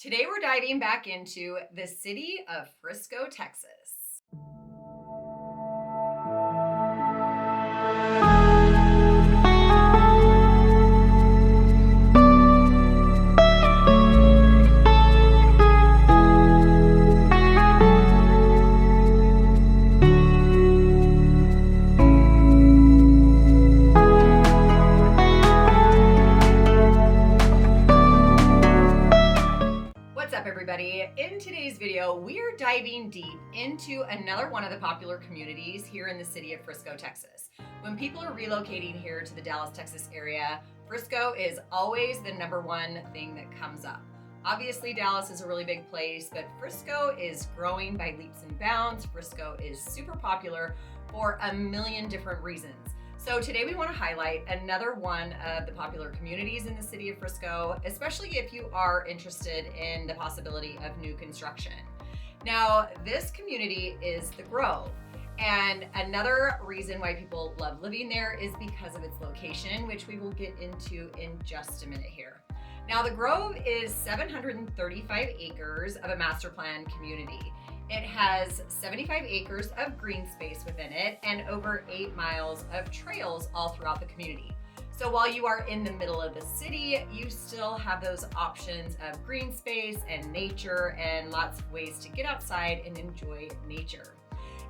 Today we're diving back into the city of Frisco, Texas. What's up, everybody? In today's video, we are diving deep into another one of the popular communities here in the city of Frisco, Texas. When people are relocating here to the Dallas, Texas area, Frisco is always the number one thing that comes up. Obviously, Dallas is a really big place, but Frisco is growing by leaps and bounds. Frisco is super popular for a million different reasons. So today we want to highlight another one of the popular communities in the city of Frisco, especially if you are interested in the possibility of new construction. Now, this community is the Grove. And another reason why people love living there is because of its location, which we will get into in just a minute here. Now, the Grove is 735 acres of a master plan community. It has 75 acres of green space within it and over 8 miles of trails all throughout the community. So while you are in the middle of the city, you still have those options of green space and nature and lots of ways to get outside and enjoy nature.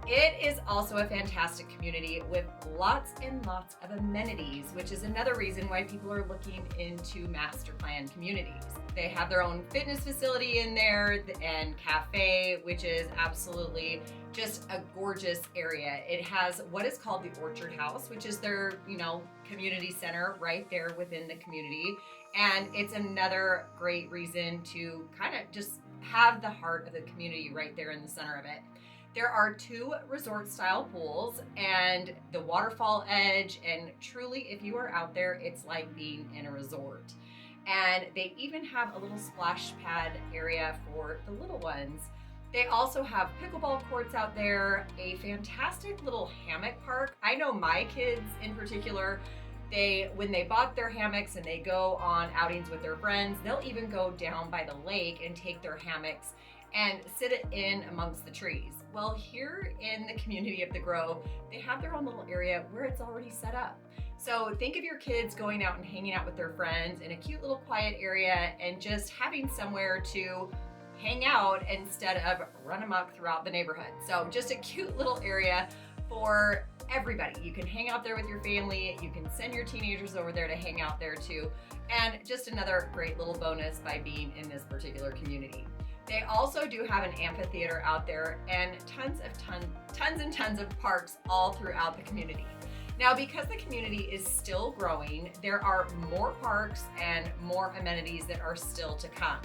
It is also a fantastic community with lots and lots of amenities, which is another reason why people are looking into master plan communities. They have their own fitness facility in there and cafe, which is absolutely just a gorgeous area. It has what is called the Orchard House, which is their, community center right there within the community. And it's another great reason to kind of just have the heart of the community right there in the center of it. There are 2 resort-style pools and the waterfall edge, and truly, if you are out there, it's like being in a resort. And they even have a little splash pad area for the little ones. They also have pickleball courts out there, a fantastic little hammock park. I know my kids in particular, when they bought their hammocks and they go on outings with their friends, they'll even go down by the lake and take their hammocks and sit it in amongst the trees. Well, here in the community of the Grove, they have their own little area where it's already set up. So think of your kids going out and hanging out with their friends in a cute little quiet area and just having somewhere to hang out instead of run amok throughout the neighborhood. So just a cute little area for everybody. You can hang out there with your family. You can send your teenagers over there to hang out there too. And just another great little bonus by being in this particular community. They also do have an amphitheater out there and tons and tons of parks all throughout the community. Now, because the community is still growing, there are more parks and more amenities that are still to come.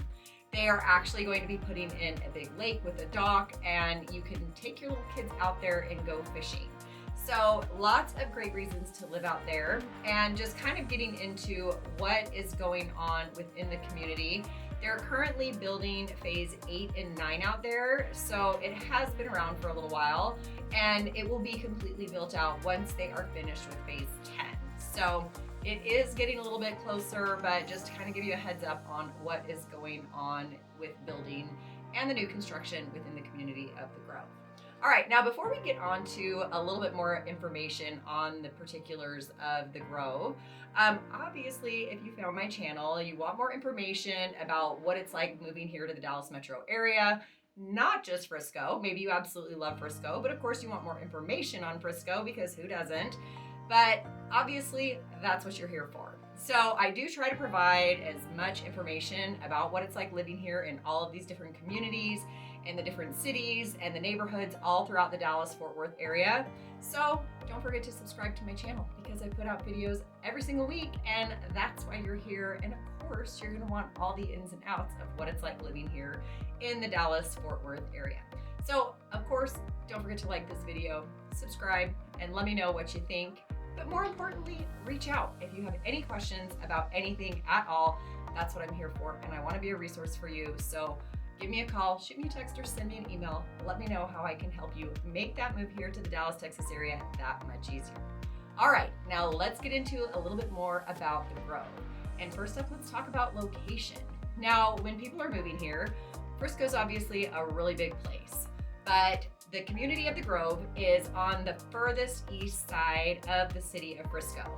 They are actually going to be putting in a big lake with a dock, and you can take your little kids out there and go fishing. So lots of great reasons to live out there, and just kind of getting into what is going on within the community. They're currently building phase 8 and 9 out there, so it has been around for a little while, and it will be completely built out once they are finished with phase 10. So it is getting a little bit closer, but just to kind of give you a heads up on what is going on with building and the new construction within the community of the Grove. All right, now before we get on to a little bit more information on the particulars of the Grove, obviously, if you found my channel, you want more information about what it's like moving here to the Dallas metro area, not just Frisco. Maybe you absolutely love Frisco, but of course you want more information on Frisco because who doesn't? But obviously, that's what you're here for. So I do try to provide as much information about what it's like living here in all of these different communities and the different cities and the neighborhoods all throughout the Dallas-Fort Worth area. So don't forget to subscribe to my channel because I put out videos every single week, and that's why you're here. And of course, you're gonna want all the ins and outs of what it's like living here in the Dallas-Fort Worth area. So of course, don't forget to like this video, subscribe, and let me know what you think. But more importantly, reach out if you have any questions about anything at all. That's what I'm here for, and I want to be a resource for you. So give me a call, shoot me a text, or send me an email. Let me know how I can help you make that move here to the Dallas, Texas area that much easier. All right, now let's get into a little bit more about the Grove. And first up, let's talk about location. Now, when people are moving here, Frisco's obviously a really big place, but the community of the Grove is on the furthest east side of the city of Frisco.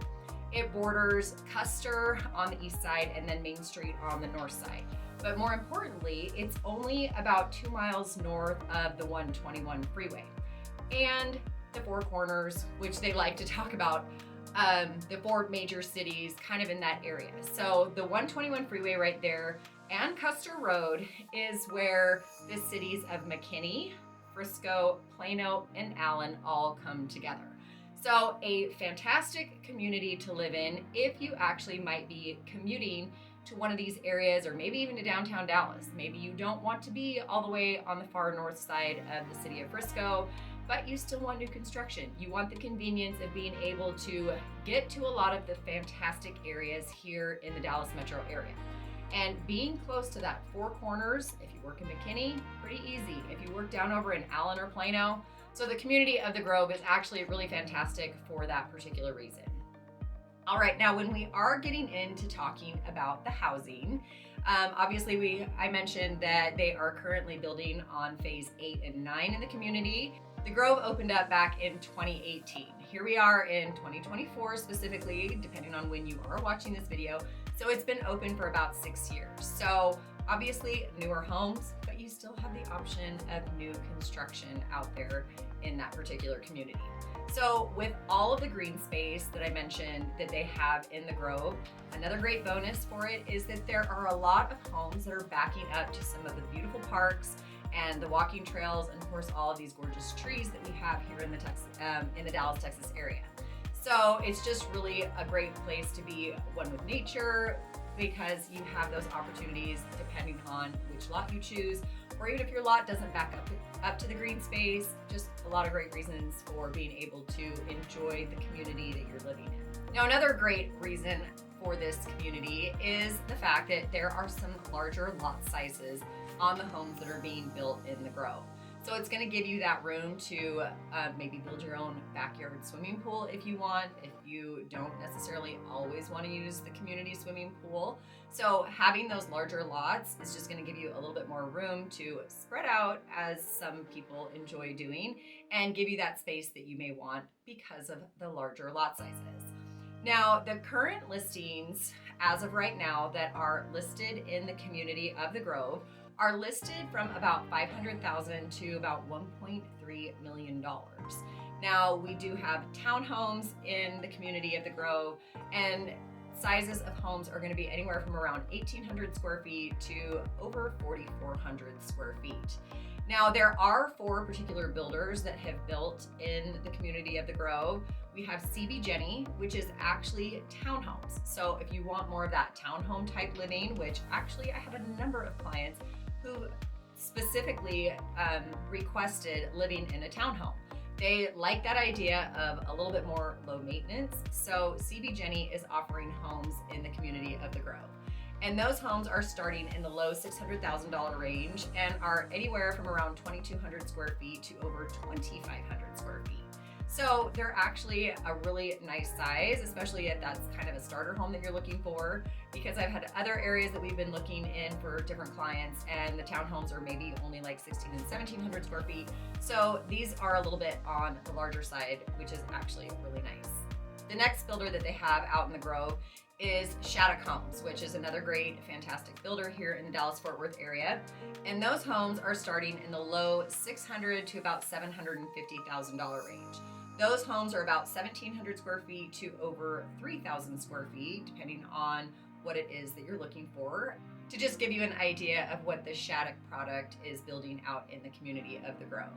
It borders Custer on the east side and then Main Street on the north side. But more importantly, it's only about 2 miles north of the 121 freeway and the Four Corners, which they like to talk about, the four major cities kind of in that area. So the 121 freeway right there and Custer Road is where the cities of McKinney, Frisco, Plano, and Allen all come together. So a fantastic community to live in if you actually might be commuting to one of these areas, or maybe even to downtown Dallas. Maybe you don't want to be all the way on the far north side of the city of Frisco, but you still want new construction. You want the convenience of being able to get to a lot of the fantastic areas here in the Dallas metro area. And being close to that Four Corners, if you work in McKinney, pretty easy. If you work down over in Allen or Plano, so the community of the Grove is actually really fantastic for that particular reason. All right, now when we are getting into talking about the housing, obviously I mentioned that they are currently building on phase 8 and 9 in the community. The Grove opened up back in 2018. Here we are in 2024 specifically, depending on when you are watching this video. So it's been open for about 6 years. So obviously newer homes, but you still have the option of new construction out there in that particular community. So with all of the green space that I mentioned that they have in the Grove, another great bonus for it is that there are a lot of homes that are backing up to some of the beautiful parks and the walking trails, and of course all of these gorgeous trees that we have here in the Dallas, Texas area. So it's just really a great place to be one with nature, because you have those opportunities depending on which lot you choose, or even if your lot doesn't back up to the green space, just a lot of great reasons for being able to enjoy the community that you're living in. Now, another great reason for this community is the fact that there are some larger lot sizes on the homes that are being built in the Grove. So it's going to give you that room to maybe build your own backyard swimming pool if you want, if you don't necessarily always want to use the community swimming pool. So having those larger lots is just going to give you a little bit more room to spread out, as some people enjoy doing, and give you that space that you may want because of the larger lot sizes. Now, the current listings as of right now that are listed in the community of the Grove are listed from about $500,000 to about $1.3 million. Now, we do have townhomes in the community of the Grove, and sizes of homes are going to be anywhere from around 1,800 square feet to over 4,400 square feet. Now, there are 4 particular builders that have built in the community of the Grove. We have CB Jenny, which is actually townhomes. So if you want more of that townhome type living, which actually I have a number of clients who specifically requested living in a townhome. They like that idea of a little bit more low maintenance. So CB Jenny is offering homes in the community of the Grove. And those homes are starting in the low $600,000 range and are anywhere from around 2,200 square feet to over 2,500 square feet. So they're actually a really nice size, especially if that's kind of a starter home that you're looking for, because I've had other areas that we've been looking in for different clients, and the townhomes are maybe only like 1,600 and 1,700 square feet. So these are a little bit on the larger side, which is actually really nice. The next builder that they have out in the Grove is Shattuck Homes, which is another great, fantastic builder here in the Dallas-Fort Worth area. And those homes are starting in the low $600,000 to about $750,000 range. Those homes are about 1,700 square feet to over 3,000 square feet, depending on what it is that you're looking for. To just give you an idea of what the Shattuck product is building out in the community of the Grove.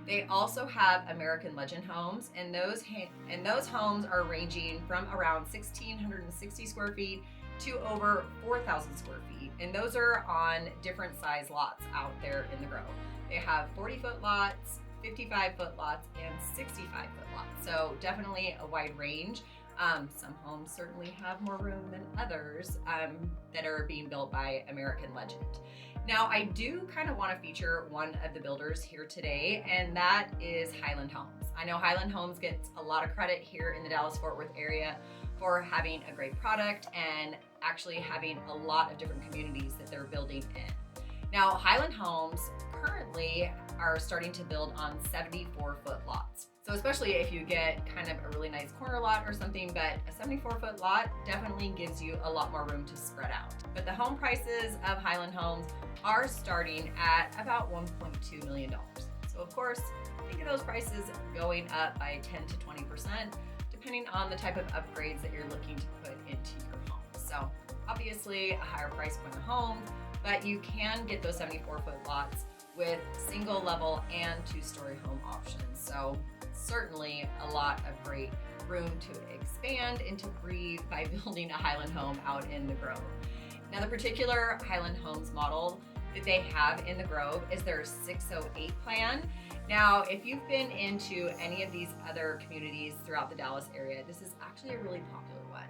They also have American Legend homes, and those homes are ranging from around 1,660 square feet to over 4,000 square feet. And those are on different size lots out there in the Grove. They have 40-foot lots, 55-foot lots, and 65-foot lots. So definitely a wide range. Some homes certainly have more room than others that are being built by American Legend. Now, I do kind of want to feature one of the builders here today, and that is Highland Homes. I know Highland Homes gets a lot of credit here in the Dallas-Fort Worth area for having a great product and actually having a lot of different communities that they're building in. Now, Highland Homes currently are starting to build on 74-foot lots. So especially if you get kind of a really nice corner lot or something, but a 74-foot lot definitely gives you a lot more room to spread out. But the home prices of Highland Homes are starting at about $1.2 million. So of course, think of those prices going up by 10 to 20%, depending on the type of upgrades that you're looking to put into your home. So obviously a higher price point of homes, but you can get those 74-foot lots with single level and 2-story home options. So certainly a lot of great room to expand and to breathe by building a Highland home out in the Grove. Now, the particular Highland Homes model that they have in the Grove is their 608 plan. Now, if you've been into any of these other communities throughout the Dallas area, this is actually a really popular one.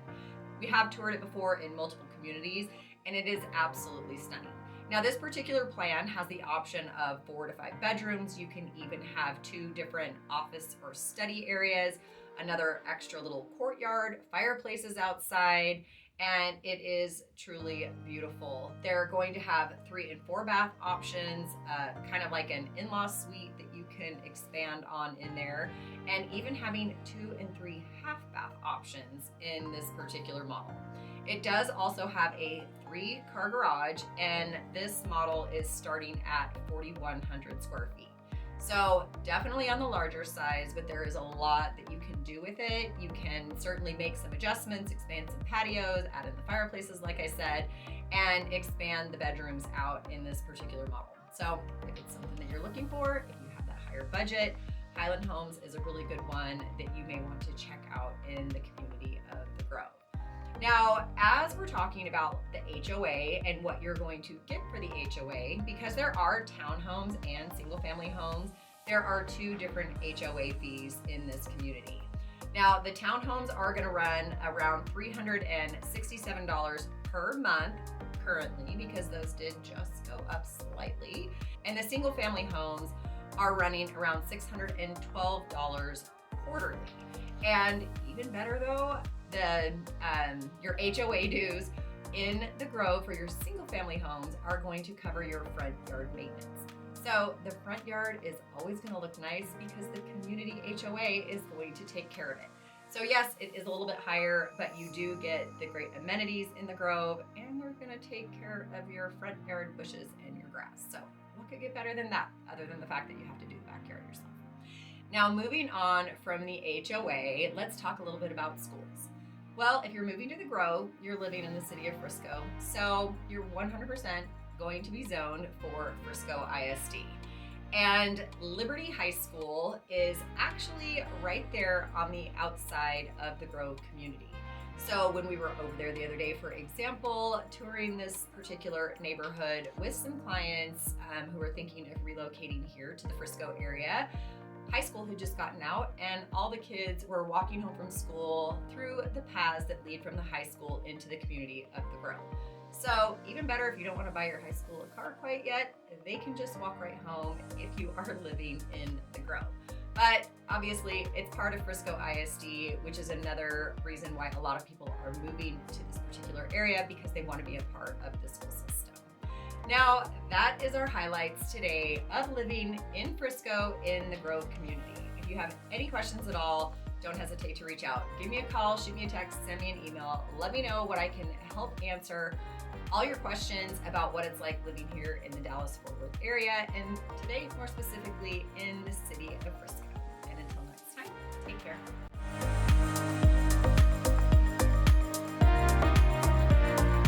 We have toured it before in multiple communities, and it is absolutely stunning. Now, this particular plan has the option of 4 to 5 bedrooms. You can even have 2 different office or study areas, another extra little courtyard, fireplaces outside, and it is truly beautiful. They're going to have 3 and 4 bath options, kind of like an in-law suite that you can expand on in there, and even having 2 and 3 half bath options in this particular model. It does also have a 3-car garage, and this model is starting at 4,100 square feet. So definitely on the larger size, but there is a lot that you can do with it. You can certainly make some adjustments, expand some patios, add in the fireplaces, like I said, and expand the bedrooms out in this particular model. So if it's something that you're looking for, if you have that higher budget, Highland Homes is a really good one that you may want to check out in the community of the Grove. Now, as we're talking about the HOA and what you're going to get for the HOA, because there are townhomes and single-family homes, there are 2 different HOA fees in this community. Now, the townhomes are going to run around $367 per month currently, because those did just go up slightly. And the single-family homes are running around $612 quarterly. And even better though, your HOA dues in the Grove for your single family homes are going to cover your front yard maintenance. So the front yard is always going to look nice because the community HOA is going to take care of it. So yes, it is a little bit higher, but you do get the great amenities in the Grove, and they're going to take care of your front yard bushes and your grass. So what could get better than that, other than the fact that you have to do the backyard yourself? Now, moving on from the HOA, let's talk a little bit about schools. Well, if you're moving to the Grove, you're living in the City of Frisco, so you're 100% going to be zoned for Frisco ISD. And Liberty High School is actually right there on the outside of the Grove community. So when we were over there the other day, for example, touring this particular neighborhood with some clients who were thinking of relocating here to the Frisco area, high school had just gotten out, and all the kids were walking home from school through the paths that lead from the high school into the community of the Grove. So even better if you don't want to buy your high school a car quite yet, they can just walk right home if you are living in the Grove. But obviously it's part of Frisco ISD, which is another reason why a lot of people are moving to this particular area, because they want to be a part of the school system. Now, that is our highlights today of living in Frisco in the Grove community. If you have any questions at all, don't hesitate to reach out. Give me a call, shoot me a text, send me an email. Let me know what I can help answer all your questions about what it's like living here in the Dallas-Fort Worth area, and today more specifically in the City of Frisco.